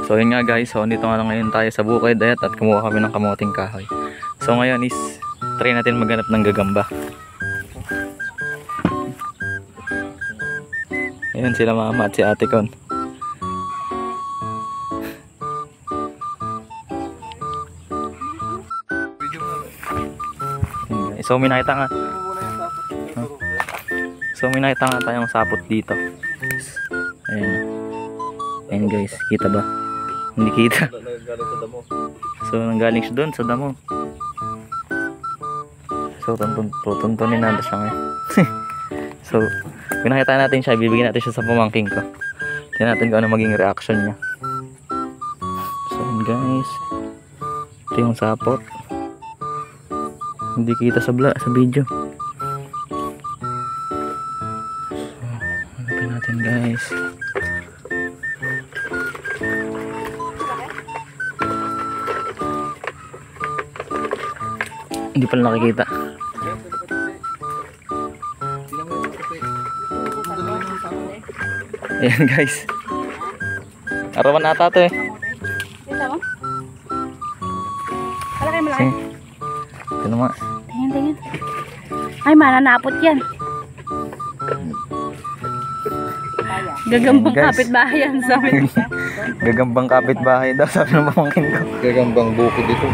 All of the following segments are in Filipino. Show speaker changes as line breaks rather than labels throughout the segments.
So yun nga guys, so dito nga lang ngayon tayo sa bukid at kumuha kami ng kamoting kahoy. So ngayon is try natin maghanap ng gagamba. Ayan sila mama at si ate Con. So may nakita nga. So may nakita nga tayong sapot dito. Ayan. Ayan guys, kita ba? Hindi kita. So nanggaling siya doon sa damo. So tutuntunin natin siya ngayon. So pinakita natin siya, bibigyan natin siya sa pamangking ko. Tingnan natin kung ano maging reaction niya. So guys, ito yung sapot. Hindi kita sa video. So hanapin natin guys. Hindi pala nakikita. Ayan guys. Arawan ata ito eh.
Malaki malaki.
Ito nga.
Tingin. Ay, mananapot yan. Gagambang kapitbahay yan sabi niya.
Gagambang kapitbahay daw sabi ng pamangkin ko.
Gagambang bukid ito.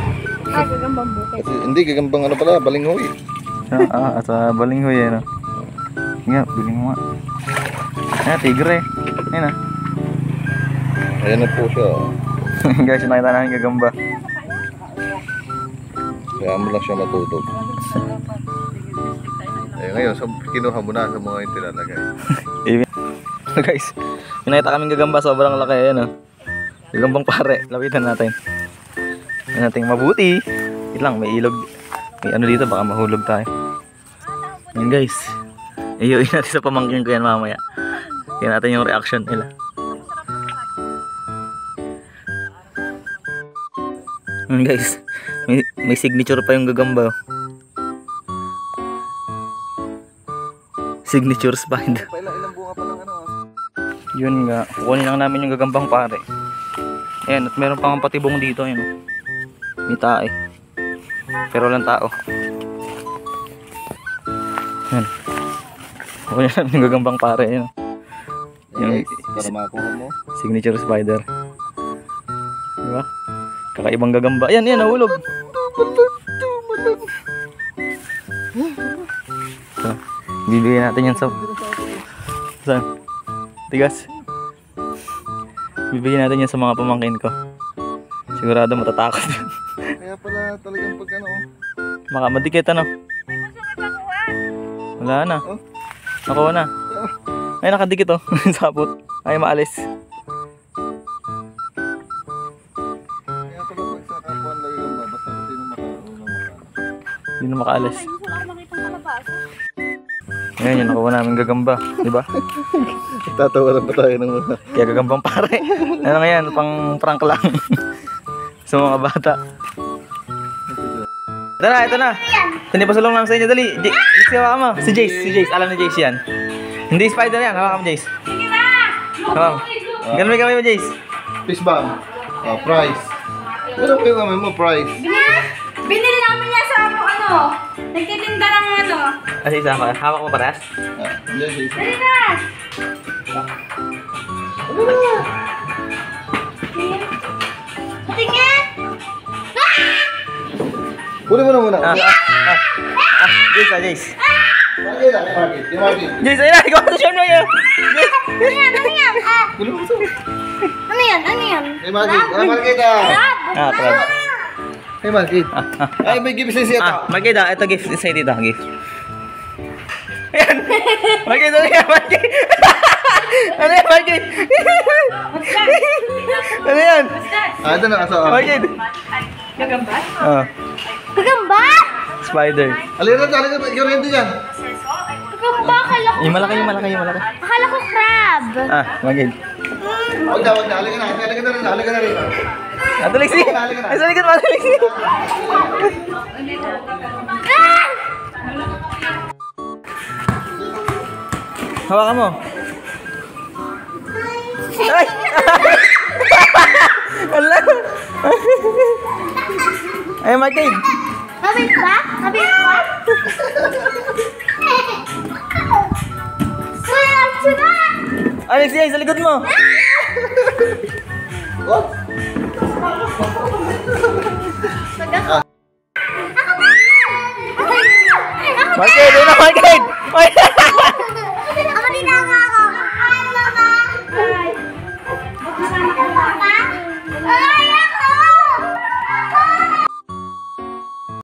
Gagambang bukid.
Kasi, hindi, gagambang ano pala, balinghoy.
Sa balinghoy eh no. Nga, biling mo nga. Ayan, tigre. Ayan ah.
Ayan na po siya.
Guys, nakita namin gagamba.
Kaya mo lang siya matutog. Eh ngayon, kinuha mo na sa mga yung tilalagay.
So guys, nakita kaming gagamba, sobrang laki. Ayan oh. Gagambang pare, lapitan natin. Ayan natin mabuti. Wait lang, may ilog. May ano dito, baka mahulog tayo. Ayan guys. Iyuin natin sa pamangkin ko yan mamaya. Tingnan natin yung reaction nila. Ayan guys, may signature pa yung gagamba. Signature spider.
Ilang bunga pa lang ano.
Yun nga, kukunin lang namin yung gagambang pare. Ayan, at meron pang patibong dito. Ayan, may tae. Pero walang tao. Ayan. Kukunin namin yung gagambang pare. Ayan. Yung
Para makuha mo.
signature spider. Diba? Kakaibang gagamba. Ayan, ayan, nahulog. So, bibigyan natin yan sa... Saan? Tigas. Bibigyan natin yan sa mga pamangkin ko. Sigurado matatakot.
Kaya pala talagang pag ano.
Madikit ano? Wala na. Nakuha na. Ay, nakadikit oh. Sapot. Ay, maalis.
Kaya pala pag sa kapuan lagi lang ba, basta
Hindi na makaalis. Ngayon yun, nakuha namin gagamba. Diba?
tatawaran pa tayo ng mga.
Kaya gagambang pare. Ano nga yan? Pang prank lang. Sa mga bata. Ito na. Hindi pa sulong lang sa inyo. Dali. Hawakan mo. Si Jace. Alam ni Jace yan. Hindi spider yan. Hawakan mo, Jace.
Sige na!
Hawakan. Ganun may kamay mo, Jace.
Fish bomb. Price. Ano ba yung kamay mo? Price.
Binili namin niya sa ano. Nagtitinda ng ano.
Kasi isa ako. Hawak mo paras.
Hindi.
Dali na! Tingin!
Huli mo na muna.
Jace.
Market.
Jace, ayun na. Ikaw ang sasyon mo yun.
Ano yan?
Huli mo ito.
Ano yan?
Market.
Trab.
Hey, Market. Ay, may gift siya ito.
Magkita. Ito gift. Isa dito. Gift. Ayan. Magkita. Ano yan, Market? Ano yan?
Ito na kaso.
Market.
Gagamba?
Gagamba? Spider.
Alin na, yung rento dyan.
Gagamba, akala ko.
Yung malaki.
Akala ko crab.
Magkita.
Huwag na. Halika na rin.
Tulik si. Ay, sa likod mo. Tulik si. Hawakan mo. Ay! Ay, Markade.
Mabit ba? Mabit ba? Sunod! Sunod!
Alex, yan, sa likod mo.
Oh!
Markade, ayun na, Markade. Markade.